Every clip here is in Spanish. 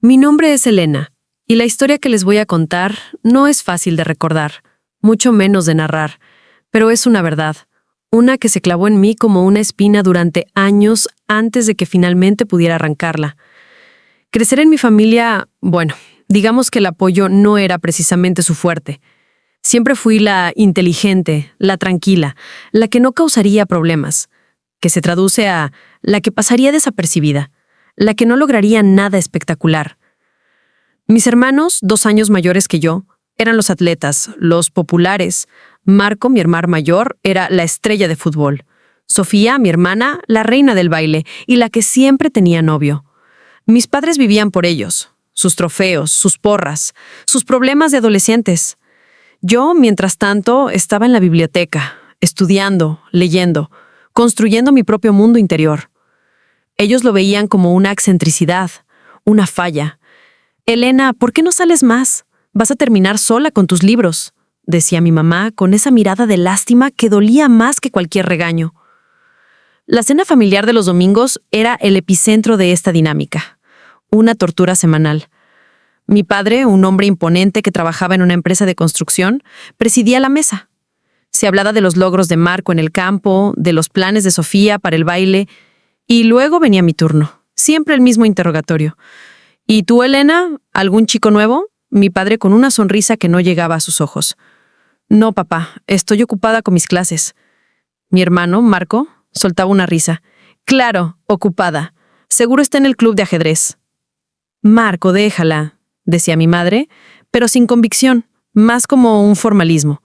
Mi nombre es Elena, y la historia que les voy a contar no es fácil de recordar, mucho menos de narrar, pero es una verdad, una que se clavó en mí como una espina durante años antes de que finalmente pudiera arrancarla. Crecer en mi familia, bueno, digamos que el apoyo no era precisamente su fuerte. Siempre fui la inteligente, la tranquila, la que no causaría problemas, que se traduce a la que pasaría desapercibida, la que no lograría nada espectacular. Mis hermanos, 2 años mayores que yo, eran los atletas, los populares. Marco, mi hermano mayor, era la estrella de fútbol. Sofía, mi hermana, la reina del baile y la que siempre tenía novio. Mis padres vivían por ellos, sus trofeos, sus porras, sus problemas de adolescentes. Yo, mientras tanto, estaba en la biblioteca, estudiando, leyendo, construyendo mi propio mundo interior. Ellos lo veían como una excentricidad, una falla. «Elena, ¿por qué no sales más? Vas a terminar sola con tus libros», decía mi mamá con esa mirada de lástima que dolía más que cualquier regaño. La cena familiar de los domingos era el epicentro de esta dinámica, una tortura semanal. Mi padre, un hombre imponente que trabajaba en una empresa de construcción, presidía la mesa. Se hablaba de los logros de Marco en el campo, de los planes de Sofía para el baile, y luego venía mi turno, siempre el mismo interrogatorio. «¿Y tú, Elena? ¿Algún chico nuevo?», mi padre con una sonrisa que no llegaba a sus ojos. «No, papá, estoy ocupada con mis clases». Mi hermano, Marco, soltaba una risa. «Claro, ocupada. Seguro está en el club de ajedrez». «Marco, déjala», decía mi madre, pero sin convicción, más como un formalismo.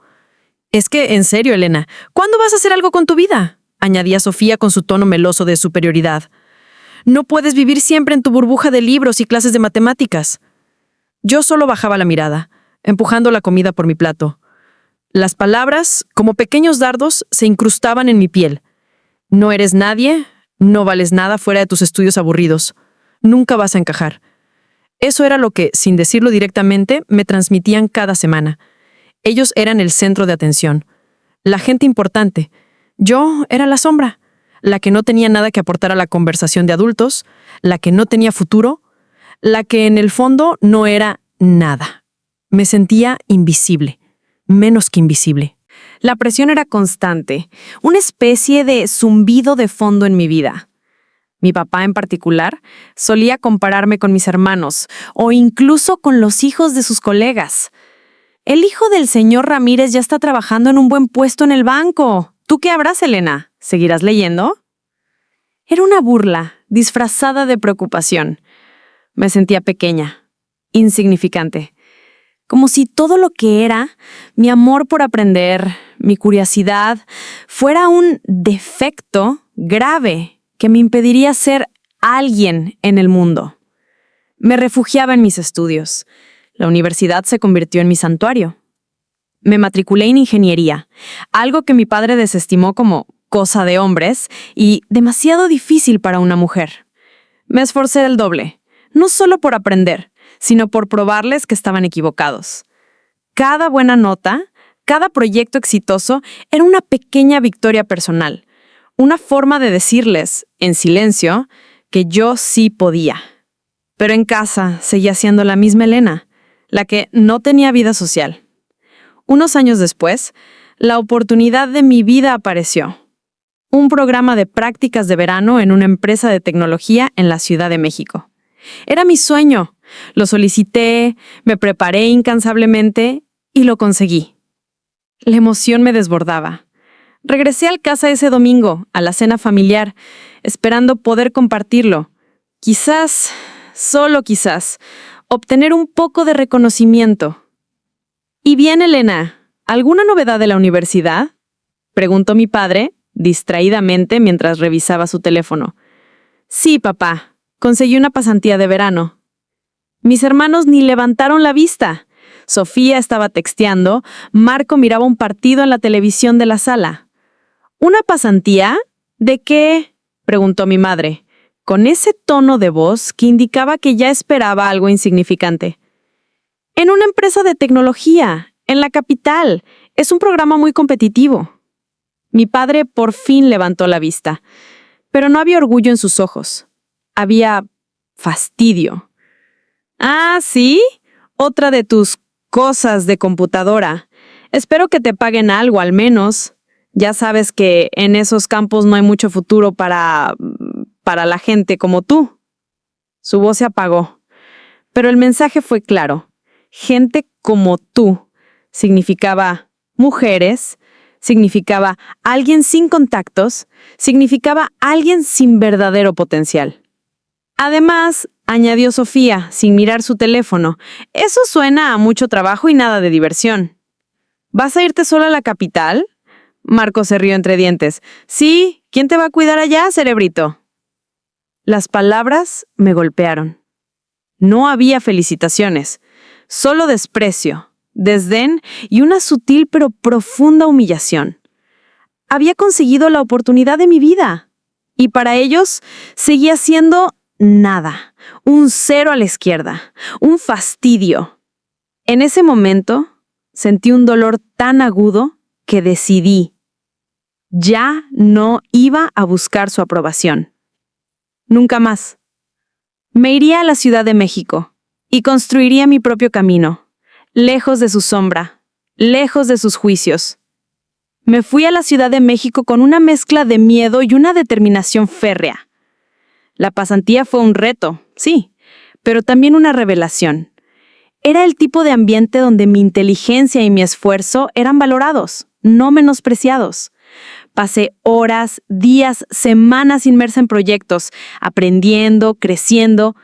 «Es que, en serio, Elena, ¿cuándo vas a hacer algo con tu vida?», añadía Sofía con su tono meloso de superioridad. «No puedes vivir siempre en tu burbuja de libros y clases de matemáticas». Yo solo bajaba la mirada, empujando la comida por mi plato. Las palabras, como pequeños dardos, se incrustaban en mi piel. «No eres nadie, no vales nada fuera de tus estudios aburridos. Nunca vas a encajar». Eso era lo que, sin decirlo directamente, me transmitían cada semana. Ellos eran el centro de atención, la gente importante. Yo era la sombra, la que no tenía nada que aportar a la conversación de adultos, la que no tenía futuro, la que en el fondo no era nada. Me sentía invisible, menos que invisible. La presión era constante, una especie de zumbido de fondo en mi vida. Mi papá, en particular, solía compararme con mis hermanos o incluso con los hijos de sus colegas. «El hijo del señor Ramírez ya está trabajando en un buen puesto en el banco. ¿Tú qué habrás, Elena? ¿Seguirás leyendo?». Era una burla, disfrazada de preocupación. Me sentía pequeña, insignificante. Como si todo lo que era, mi amor por aprender, mi curiosidad, fuera un defecto grave que me impediría ser alguien en el mundo. Me refugiaba en mis estudios. La universidad se convirtió en mi santuario. Me matriculé en ingeniería, algo que mi padre desestimó como cosa de hombres y demasiado difícil para una mujer. Me esforcé el doble, no solo por aprender, sino por probarles que estaban equivocados. Cada buena nota, cada proyecto exitoso era una pequeña victoria personal, una forma de decirles, en silencio, que yo sí podía. Pero en casa seguía siendo la misma Elena, la que no tenía vida social. Unos años después, la oportunidad de mi vida apareció. Un programa de prácticas de verano en una empresa de tecnología en la Ciudad de México. Era mi sueño. Lo solicité, me preparé incansablemente y lo conseguí. La emoción me desbordaba. Regresé a casa ese domingo, a la cena familiar, esperando poder compartirlo. Quizás, solo quizás, obtener un poco de reconocimiento. «¿Y bien, Elena? ¿Alguna novedad de la universidad?», preguntó mi padre, distraídamente mientras revisaba su teléfono. «Sí, papá, conseguí una pasantía de verano». Mis hermanos ni levantaron la vista. Sofía estaba texteando, Marco miraba un partido en la televisión de la sala. «¿Una pasantía? ¿De qué?», preguntó mi madre, con ese tono de voz que indicaba que ya esperaba algo insignificante. «En una empresa de tecnología, en la capital. Es un programa muy competitivo». Mi padre por fin levantó la vista, pero no había orgullo en sus ojos. Había fastidio. Ah, ¿sí? Otra de tus cosas de computadora. Espero que te paguen algo al menos. Ya sabes que en esos campos no hay mucho futuro para la gente como tú. Su voz se apagó, pero el mensaje fue claro. Gente como tú significaba mujeres, significaba alguien sin contactos, significaba alguien sin verdadero potencial. Además, añadió Sofía, sin mirar su teléfono, eso suena a mucho trabajo y nada de diversión. ¿Vas a irte sola a la capital? Marco se rió entre dientes. Sí, ¿quién te va a cuidar allá, cerebrito? Las palabras me golpearon. No había felicitaciones, solo desprecio, desdén y una sutil pero profunda humillación. Había conseguido la oportunidad de mi vida y para ellos seguía siendo nada, un cero a la izquierda, un fastidio. En ese momento sentí un dolor tan agudo que decidí. Ya no iba a buscar su aprobación. Nunca más. Me iría a la Ciudad de México y construiría mi propio camino, lejos de su sombra, lejos de sus juicios. Me fui a la Ciudad de México con una mezcla de miedo y una determinación férrea. La pasantía fue un reto, sí, pero también una revelación. Era el tipo de ambiente donde mi inteligencia y mi esfuerzo eran valorados, no menospreciados. Pasé horas, días, semanas inmersa en proyectos, aprendiendo, creciendo.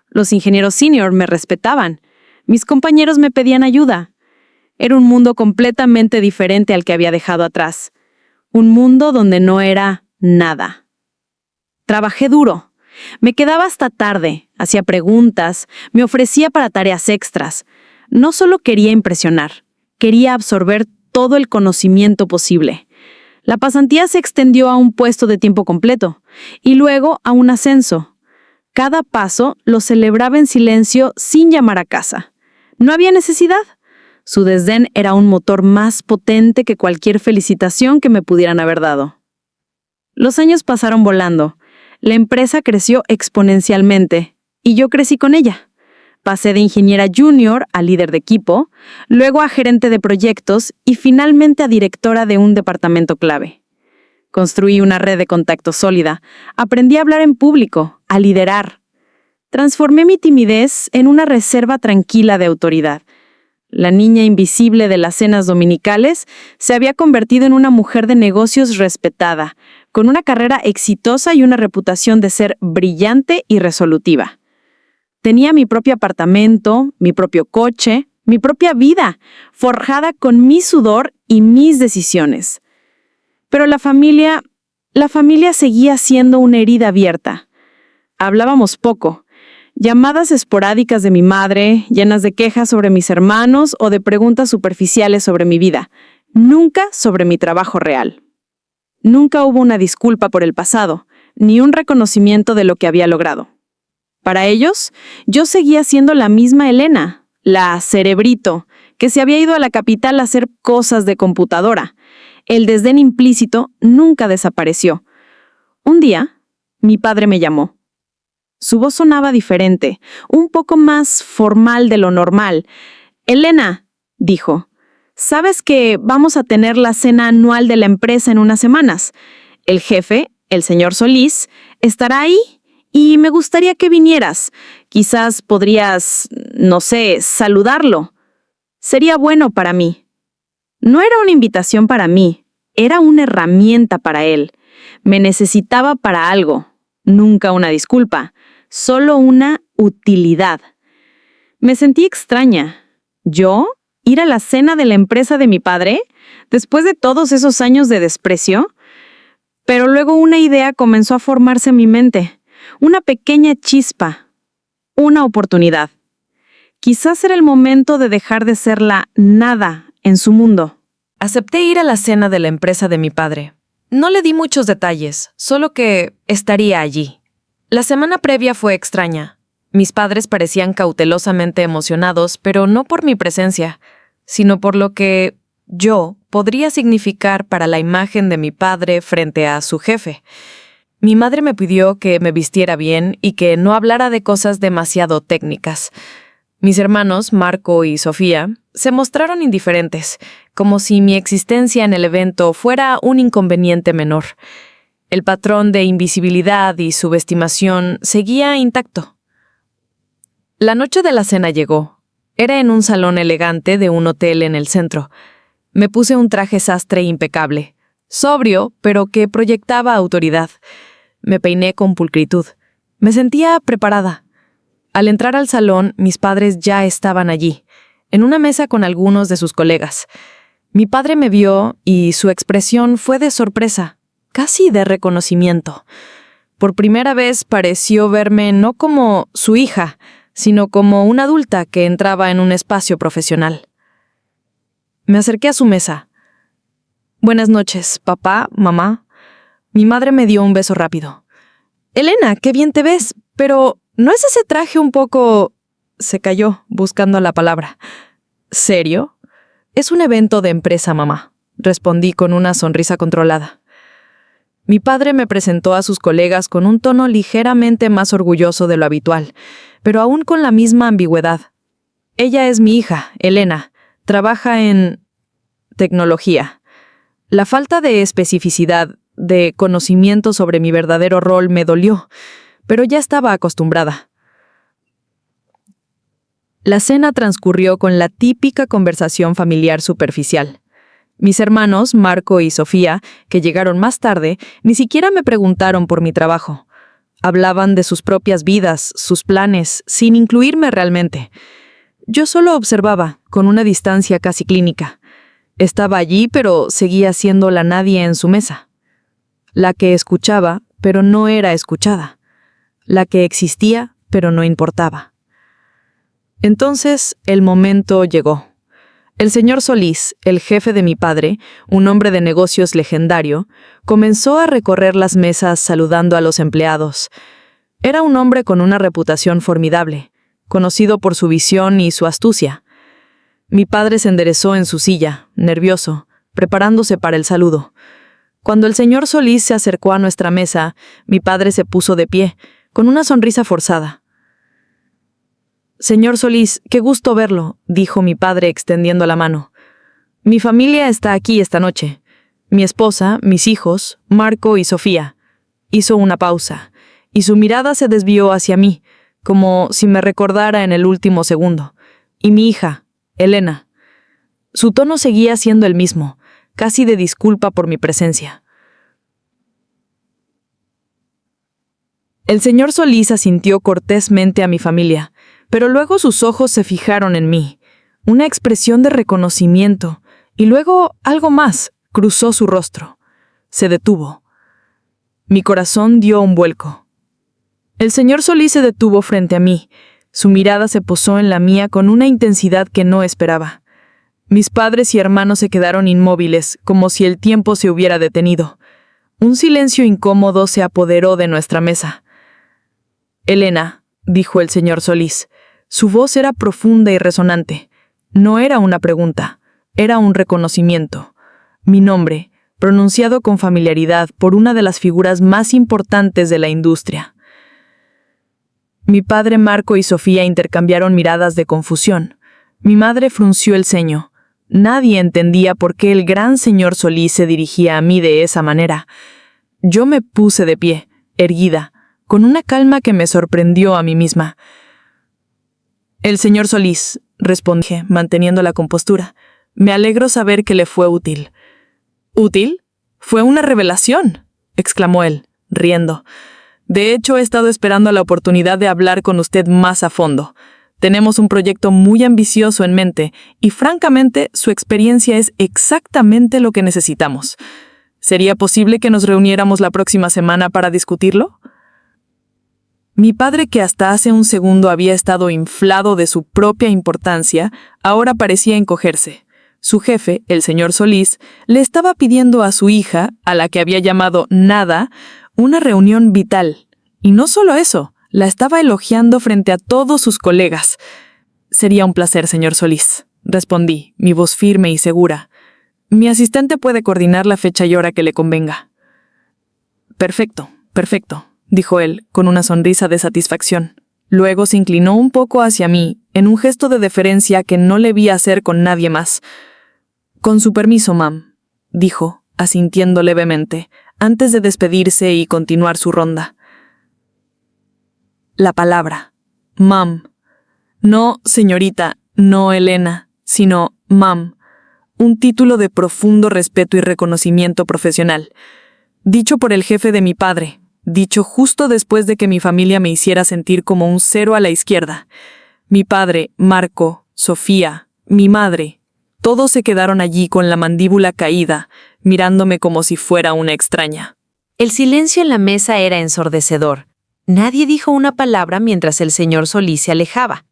Los ingenieros senior me respetaban. Mis compañeros me pedían ayuda. Era un mundo completamente diferente al que había dejado atrás. Un mundo donde no era nada. Trabajé duro. Me quedaba hasta tarde, hacía preguntas, me ofrecía para tareas extras. No solo quería impresionar, quería absorber todo el conocimiento posible. La pasantía se extendió a un puesto de tiempo completo y luego a un ascenso. Cada paso lo celebraba en silencio sin llamar a casa. No había necesidad. Su desdén era un motor más potente que cualquier felicitación que me pudieran haber dado. Los años pasaron volando. La empresa creció exponencialmente y yo crecí con ella. Pasé de ingeniera junior a líder de equipo, luego a gerente de proyectos y finalmente a directora de un departamento clave. Construí una red de contactos sólida, aprendí a hablar en público, a liderar. Transformé mi timidez en una reserva tranquila de autoridad. La niña invisible de las cenas dominicales se había convertido en una mujer de negocios respetada, con una carrera exitosa y una reputación de ser brillante y resolutiva. Tenía mi propio apartamento, mi propio coche, mi propia vida, forjada con mi sudor y mis decisiones. Pero la familia seguía siendo una herida abierta. Hablábamos poco. Llamadas esporádicas de mi madre, llenas de quejas sobre mis hermanos o de preguntas superficiales sobre mi vida. Nunca sobre mi trabajo real. Nunca hubo una disculpa por el pasado, ni un reconocimiento de lo que había logrado. Para ellos, yo seguía siendo la misma Elena, la cerebrito, que se había ido a la capital a hacer cosas de computadora. El desdén implícito nunca desapareció. Un día, mi padre me llamó. Su voz sonaba diferente, un poco más formal de lo normal. «Elena», dijo, «sabes que vamos a tener la cena anual de la empresa en unas semanas. El jefe, el señor Solís, estará ahí y me gustaría que vinieras. Quizás podrías, no sé, saludarlo. Sería bueno para mí». No era una invitación para mí, era una herramienta para él. Me necesitaba para algo, nunca una disculpa. Solo una utilidad. Me sentí extraña. ¿Yo? ¿Ir a la cena de la empresa de mi padre? ¿Después de todos esos años de desprecio? Pero luego una idea comenzó a formarse en mi mente. Una pequeña chispa. Una oportunidad. Quizás era el momento de dejar de ser la nada en su mundo. Acepté ir a la cena de la empresa de mi padre. No le di muchos detalles, solo que estaría allí. La semana previa fue extraña. Mis padres parecían cautelosamente emocionados, pero no por mi presencia, sino por lo que yo podría significar para la imagen de mi padre frente a su jefe. Mi madre me pidió que me vistiera bien y que no hablara de cosas demasiado técnicas. Mis hermanos, Marco y Sofía, se mostraron indiferentes, como si mi existencia en el evento fuera un inconveniente menor. El patrón de invisibilidad y subestimación seguía intacto. La noche de la cena llegó. Era en un salón elegante de un hotel en el centro. Me puse un traje sastre impecable, sobrio, pero que proyectaba autoridad. Me peiné con pulcritud. Me sentía preparada. Al entrar al salón, mis padres ya estaban allí, en una mesa con algunos de sus colegas. Mi padre me vio y su expresión fue de sorpresa, casi de reconocimiento. Por primera vez pareció verme no como su hija, sino como una adulta que entraba en un espacio profesional. Me acerqué a su mesa. «Buenas noches, papá, mamá». Mi madre me dio un beso rápido. «Elena, qué bien te ves, pero ¿no es ese traje un poco...?» Se calló, buscando la palabra. «¿Serio?» «Es un evento de empresa, mamá», respondí con una sonrisa controlada. Mi padre me presentó a sus colegas con un tono ligeramente más orgulloso de lo habitual, pero aún con la misma ambigüedad. «Ella es mi hija, Elena. Trabaja en... tecnología». La falta de especificidad, de conocimiento sobre mi verdadero rol me dolió, pero ya estaba acostumbrada. La cena transcurrió con la típica conversación familiar superficial. Mis hermanos, Marco y Sofía, que llegaron más tarde, ni siquiera me preguntaron por mi trabajo. Hablaban de sus propias vidas, sus planes, sin incluirme realmente. Yo solo observaba, con una distancia casi clínica. Estaba allí, pero seguía siendo la nadie en su mesa. La que escuchaba, pero no era escuchada. La que existía, pero no importaba. Entonces, el momento llegó. El señor Solís, el jefe de mi padre, un hombre de negocios legendario, comenzó a recorrer las mesas saludando a los empleados. Era un hombre con una reputación formidable, conocido por su visión y su astucia. Mi padre se enderezó en su silla, nervioso, preparándose para el saludo. Cuando el señor Solís se acercó a nuestra mesa, mi padre se puso de pie, con una sonrisa forzada. «Señor Solís, qué gusto verlo», dijo mi padre extendiendo la mano. «Mi familia está aquí esta noche. Mi esposa, mis hijos, Marco y Sofía». Hizo una pausa, y su mirada se desvió hacia mí, como si me recordara en el último segundo. «Y mi hija, Elena». Su tono seguía siendo el mismo, casi de disculpa por mi presencia. El señor Solís asintió cortésmente a mi familia, pero luego sus ojos se fijaron en mí. Una expresión de reconocimiento, y luego algo más cruzó su rostro. Se detuvo. Mi corazón dio un vuelco. El señor Solís se detuvo frente a mí. Su mirada se posó en la mía con una intensidad que no esperaba. Mis padres y hermanos se quedaron inmóviles, como si el tiempo se hubiera detenido. Un silencio incómodo se apoderó de nuestra mesa. «Elena», dijo el señor Solís. Su voz era profunda y resonante. No era una pregunta, era un reconocimiento. Mi nombre, pronunciado con familiaridad por una de las figuras más importantes de la industria. Mi padre, Marco y Sofía intercambiaron miradas de confusión. Mi madre frunció el ceño. Nadie entendía por qué el gran señor Solís se dirigía a mí de esa manera. Yo me puse de pie, erguida, con una calma que me sorprendió a mí misma. «El señor Solís», respondí, manteniendo la compostura. «Me alegro saber que le fue útil». «¿Útil? Fue una revelación», exclamó él, riendo. «De hecho, he estado esperando la oportunidad de hablar con usted más a fondo. Tenemos un proyecto muy ambicioso en mente y, francamente, su experiencia es exactamente lo que necesitamos. ¿Sería posible que nos reuniéramos la próxima semana para discutirlo?» Mi padre, que hasta hace un segundo había estado inflado de su propia importancia, ahora parecía encogerse. Su jefe, el señor Solís, le estaba pidiendo a su hija, a la que había llamado Nada, una reunión vital. Y no solo eso, la estaba elogiando frente a todos sus colegas. «Sería un placer, señor Solís», respondí, mi voz firme y segura. «Mi asistente puede coordinar la fecha y hora que le convenga». «Perfecto, perfecto», dijo él, con una sonrisa de satisfacción. Luego se inclinó un poco hacia mí en un gesto de deferencia que no le vi hacer con nadie más. «Con su permiso, mam», dijo, asintiendo levemente, antes de despedirse y continuar su ronda. La palabra, mam. No señorita, no Elena, sino mam. Un título de profundo respeto y reconocimiento profesional. Dicho por el jefe de mi padre, dicho justo después de que mi familia me hiciera sentir como un cero a la izquierda. Mi padre, Marco, Sofía, mi madre, todos se quedaron allí con la mandíbula caída, mirándome como si fuera una extraña. El silencio en la mesa era ensordecedor. Nadie dijo una palabra mientras el señor Solís se alejaba.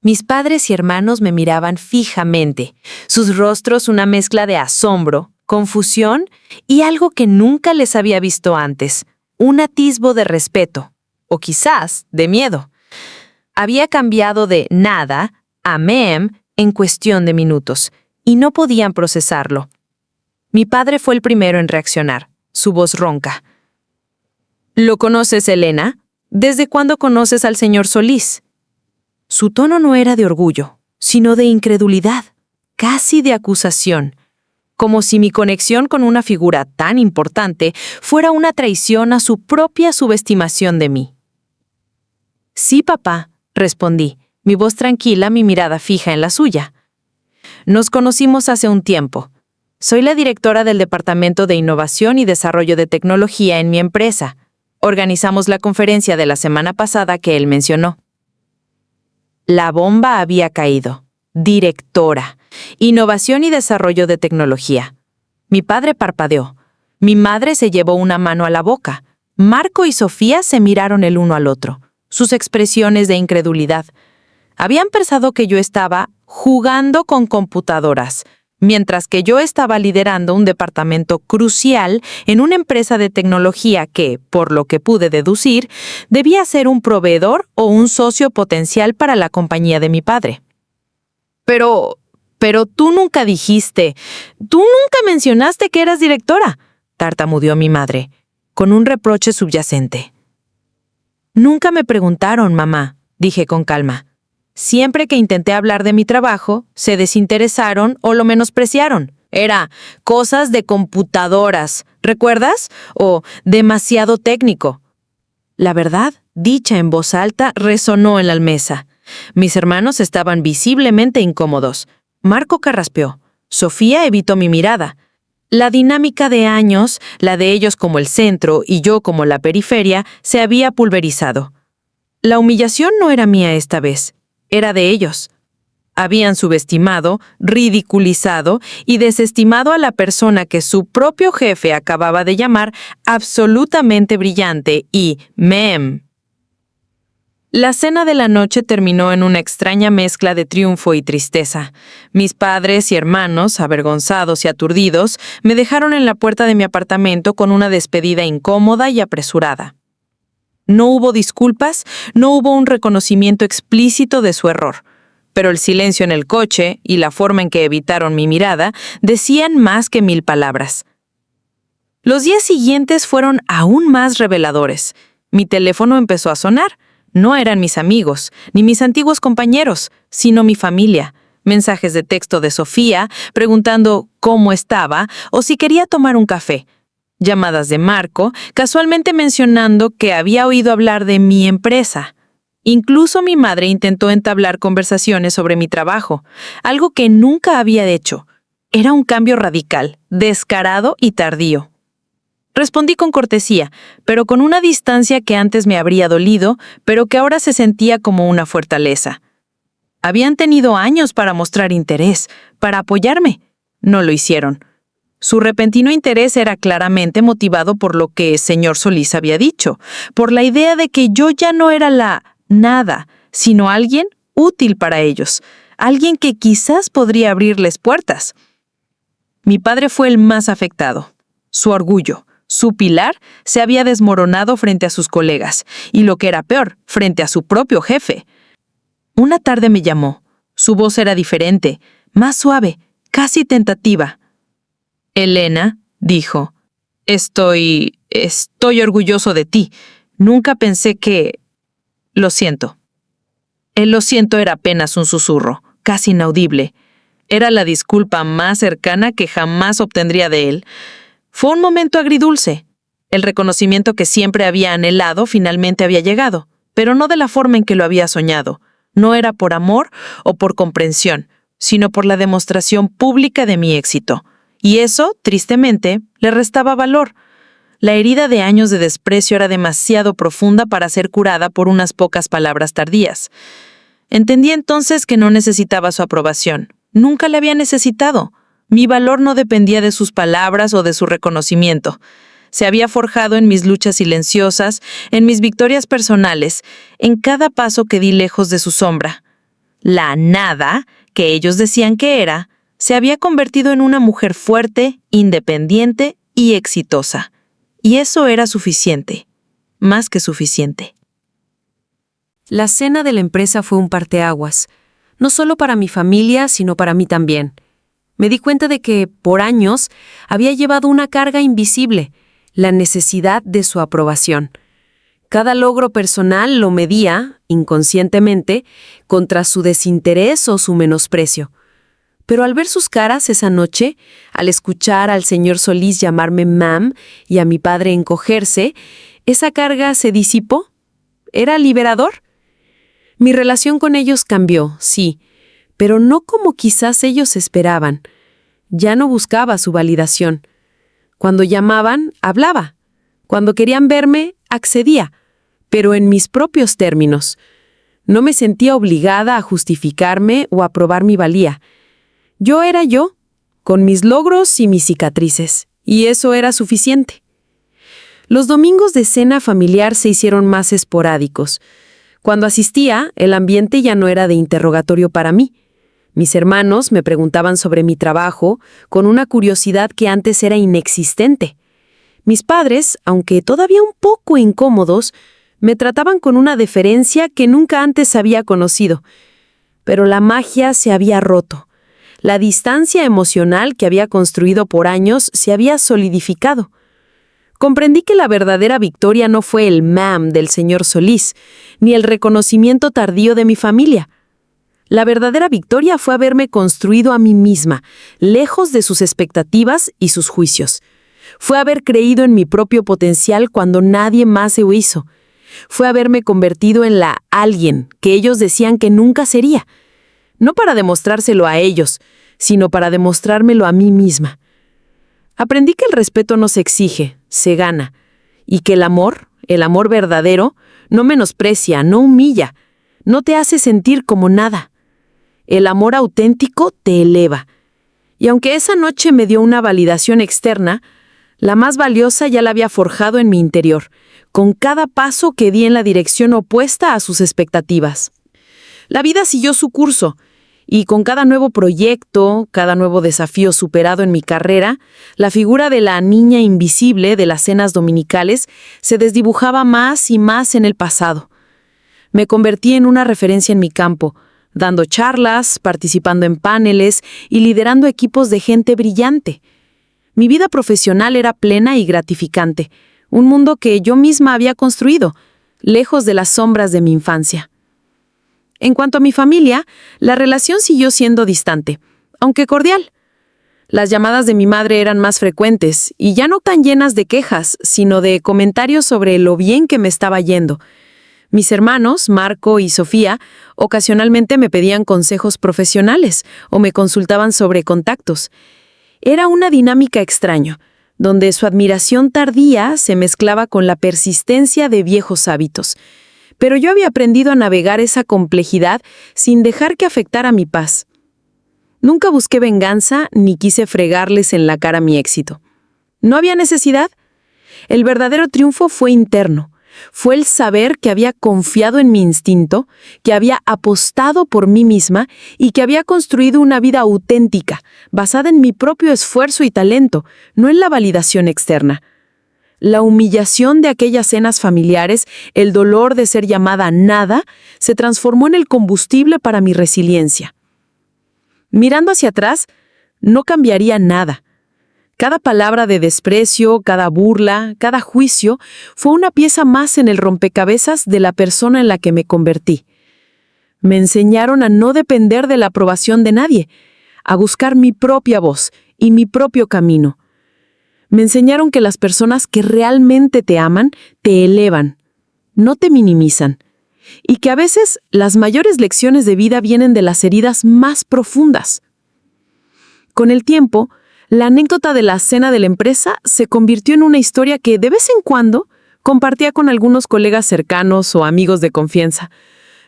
Mis padres y hermanos me miraban fijamente, sus rostros una mezcla de asombro, confusión y algo que nunca les había visto antes, un atisbo de respeto, o quizás de miedo. Había cambiado de nada a mem en cuestión de minutos, y no podían procesarlo. Mi padre fue el primero en reaccionar, su voz ronca. ¿Lo conoces, Elena? ¿Desde cuándo conoces al señor Solís? Su tono no era de orgullo, sino de incredulidad, casi de acusación, como si mi conexión con una figura tan importante fuera una traición a su propia subestimación de mí. Sí, papá, respondí, mi voz tranquila, mi mirada fija en la suya. Nos conocimos hace un tiempo. Soy la directora del Departamento de Innovación y Desarrollo de Tecnología en mi empresa. Organizamos la conferencia de la semana pasada que él mencionó. La bomba había caído. Directora. Innovación y Desarrollo de Tecnología. Mi padre parpadeó. Mi madre se llevó una mano a la boca. Marco y Sofía se miraron el uno al otro. Sus expresiones de incredulidad. Habían pensado que yo estaba jugando con computadoras, mientras que yo estaba liderando un departamento crucial en una empresa de tecnología que, por lo que pude deducir, debía ser un proveedor o un socio potencial para la compañía de mi padre. Pero tú nunca mencionaste que eras directora, tartamudeó mi madre, con un reproche subyacente. Nunca me preguntaron, mamá, dije con calma. Siempre que intenté hablar de mi trabajo, se desinteresaron o lo menospreciaron. Era cosas de computadoras, ¿recuerdas? O demasiado técnico. La verdad, dicha en voz alta, resonó en la mesa. Mis hermanos estaban visiblemente incómodos. Marco carraspeó. Sofía evitó mi mirada. La dinámica de años, la de ellos como el centro y yo como la periferia, se había pulverizado. La humillación no era mía esta vez. Era de ellos. Habían subestimado, ridiculizado y desestimado a la persona que su propio jefe acababa de llamar absolutamente brillante y mem. La cena de la noche terminó en una extraña mezcla de triunfo y tristeza. Mis padres y hermanos, avergonzados y aturdidos, me dejaron en la puerta de mi apartamento con una despedida incómoda y apresurada. No hubo disculpas, no hubo un reconocimiento explícito de su error, pero el silencio en el coche y la forma en que evitaron mi mirada decían más que 1000 palabras. Los días siguientes fueron aún más reveladores. Mi teléfono empezó a sonar. No eran mis amigos, ni mis antiguos compañeros, sino mi familia. Mensajes de texto de Sofía preguntando cómo estaba o si quería tomar un café. Llamadas de Marco, casualmente mencionando que había oído hablar de mi empresa. Incluso mi madre intentó entablar conversaciones sobre mi trabajo, algo que nunca había hecho. Era un cambio radical, descarado y tardío. Respondí con cortesía, pero con una distancia que antes me habría dolido, pero que ahora se sentía como una fortaleza. Habían tenido años para mostrar interés, para apoyarme. No lo hicieron. Su repentino interés era claramente motivado por lo que el señor Solís había dicho, por la idea de que yo ya no era la nada, sino alguien útil para ellos, alguien que quizás podría abrirles puertas. Mi padre fue el más afectado. Su orgullo, su pilar, se había desmoronado frente a sus colegas, y lo que era peor, frente a su propio jefe. Una tarde me llamó. Su voz era diferente, más suave, casi tentativa. Elena, dijo, estoy orgulloso de ti. Nunca pensé que... Lo siento. El lo siento era apenas un susurro, casi inaudible. Era la disculpa más cercana que jamás obtendría de él. Fue un momento agridulce. El reconocimiento que siempre había anhelado finalmente había llegado, pero no de la forma en que lo había soñado. No era por amor o por comprensión, sino por la demostración pública de mi éxito. Y eso, tristemente, le restaba valor. La herida de años de desprecio era demasiado profunda para ser curada por unas pocas palabras tardías. Entendí entonces que no necesitaba su aprobación. Nunca la había necesitado. Mi valor no dependía de sus palabras o de su reconocimiento. Se había forjado en mis luchas silenciosas, en mis victorias personales, en cada paso que di lejos de su sombra. La nada, que ellos decían que era, se había convertido en una mujer fuerte, independiente y exitosa. Y eso era suficiente, más que suficiente. La cena de la empresa fue un parteaguas, no solo para mi familia, sino para mí también. Me di cuenta de que, por años, había llevado una carga invisible, la necesidad de su aprobación. Cada logro personal lo medía, inconscientemente, contra su desinterés o su menosprecio. Pero al ver sus caras esa noche, al escuchar al señor Solís llamarme ma'am y a mi padre encogerse, esa carga se disipó. Era liberador. Mi relación con ellos cambió, sí, pero no como quizás ellos esperaban. Ya no buscaba su validación. Cuando llamaban, hablaba. Cuando querían verme, accedía, pero en mis propios términos. No me sentía obligada a justificarme o a probar mi valía. Yo era yo, con mis logros y mis cicatrices, y eso era suficiente. Los domingos de cena familiar se hicieron más esporádicos. Cuando asistía, el ambiente ya no era de interrogatorio para mí. Mis hermanos me preguntaban sobre mi trabajo con una curiosidad que antes era inexistente. Mis padres, aunque todavía un poco incómodos, me trataban con una deferencia que nunca antes había conocido. Pero la magia se había roto. La distancia emocional que había construido por años se había solidificado. Comprendí que la verdadera victoria no fue el ma'am del señor Solís, ni el reconocimiento tardío de mi familia. La verdadera victoria fue haberme construido a mí misma, lejos de sus expectativas y sus juicios. Fue haber creído en mi propio potencial cuando nadie más lo hizo. Fue haberme convertido en la alguien que ellos decían que nunca sería. No para demostrárselo a ellos, sino para demostrármelo a mí misma. Aprendí que el respeto no se exige, se gana, y que el amor verdadero, no menosprecia, no humilla, no te hace sentir como nada. El amor auténtico te eleva. Y aunque esa noche me dio una validación externa, la más valiosa ya la había forjado en mi interior, con cada paso que di en la dirección opuesta a sus expectativas. La vida siguió su curso, y con cada nuevo proyecto, cada nuevo desafío superado en mi carrera, la figura de la niña invisible de las cenas dominicales se desdibujaba más y más en el pasado. Me convertí en una referencia en mi campo, dando charlas, participando en paneles y liderando equipos de gente brillante. Mi vida profesional era plena y gratificante, un mundo que yo misma había construido, lejos de las sombras de mi infancia. En cuanto a mi familia, la relación siguió siendo distante, aunque cordial. Las llamadas de mi madre eran más frecuentes y ya no tan llenas de quejas, sino de comentarios sobre lo bien que me estaba yendo. Mis hermanos, Marco y Sofía, ocasionalmente me pedían consejos profesionales o me consultaban sobre contactos. Era una dinámica extraña, donde su admiración tardía se mezclaba con la persistencia de viejos hábitos. Pero yo había aprendido a navegar esa complejidad sin dejar que afectara mi paz. Nunca busqué venganza ni quise fregarles en la cara mi éxito. No había necesidad. El verdadero triunfo fue interno. Fue el saber que había confiado en mi instinto, que había apostado por mí misma y que había construido una vida auténtica, basada en mi propio esfuerzo y talento, no en la validación externa. La humillación de aquellas cenas familiares, el dolor de ser llamada nada, se transformó en el combustible para mi resiliencia. Mirando hacia atrás, no cambiaría nada. Cada palabra de desprecio, cada burla, cada juicio fue una pieza más en el rompecabezas de la persona en la que me convertí. Me enseñaron a no depender de la aprobación de nadie, a buscar mi propia voz y mi propio camino. Me enseñaron que las personas que realmente te aman te elevan, no te minimizan, y que a veces las mayores lecciones de vida vienen de las heridas más profundas. Con el tiempo, la anécdota de la cena de la empresa se convirtió en una historia que de vez en cuando compartía con algunos colegas cercanos o amigos de confianza.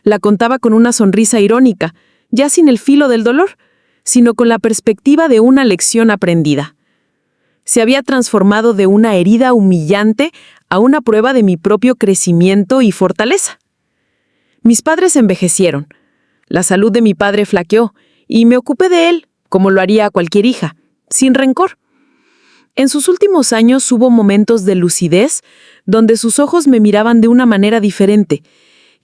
La contaba con una sonrisa irónica, ya sin el filo del dolor, sino con la perspectiva de una lección aprendida. Se había transformado de una herida humillante a una prueba de mi propio crecimiento y fortaleza. Mis padres envejecieron. La salud de mi padre flaqueó y me ocupé de él, como lo haría cualquier hija, sin rencor. En sus últimos años hubo momentos de lucidez donde sus ojos me miraban de una manera diferente,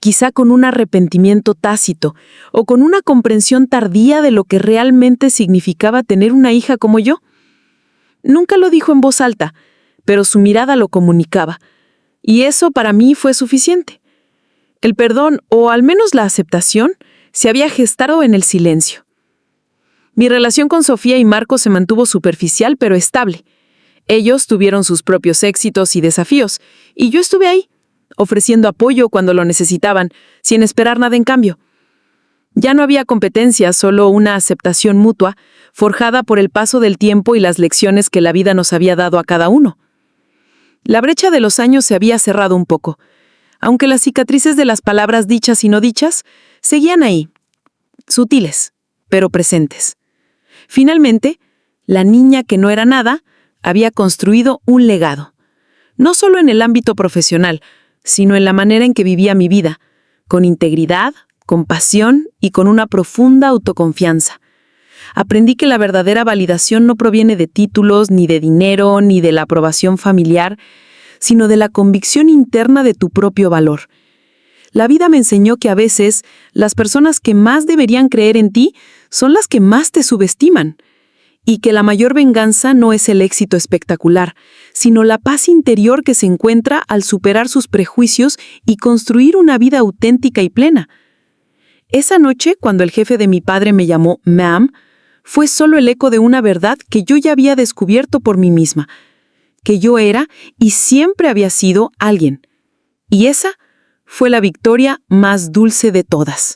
quizá con un arrepentimiento tácito o con una comprensión tardía de lo que realmente significaba tener una hija como yo. Nunca lo dijo en voz alta, pero su mirada lo comunicaba, y eso para mí fue suficiente. El perdón, o al menos la aceptación, se había gestado en el silencio. Mi relación con Sofía y Marco se mantuvo superficial pero estable. Ellos tuvieron sus propios éxitos y desafíos, y yo estuve ahí, ofreciendo apoyo cuando lo necesitaban, sin esperar nada en cambio. Ya no había competencia, solo una aceptación mutua, forjada por el paso del tiempo y las lecciones que la vida nos había dado a cada uno. La brecha de los años se había cerrado un poco, aunque las cicatrices de las palabras dichas y no dichas seguían ahí, sutiles, pero presentes. Finalmente, la niña que no era nada había construido un legado, no solo en el ámbito profesional, sino en la manera en que vivía mi vida, con integridad, con pasión y con una profunda autoconfianza. Aprendí que la verdadera validación no proviene de títulos, ni de dinero, ni de la aprobación familiar, sino de la convicción interna de tu propio valor. La vida me enseñó que a veces las personas que más deberían creer en ti son las que más te subestiman, y que la mayor venganza no es el éxito espectacular, sino la paz interior que se encuentra al superar sus prejuicios y construir una vida auténtica y plena. Esa noche, cuando el jefe de mi padre me llamó ma'am, fue solo el eco de una verdad que yo ya había descubierto por mí misma, que yo era y siempre había sido alguien. Y esa fue la victoria más dulce de todas.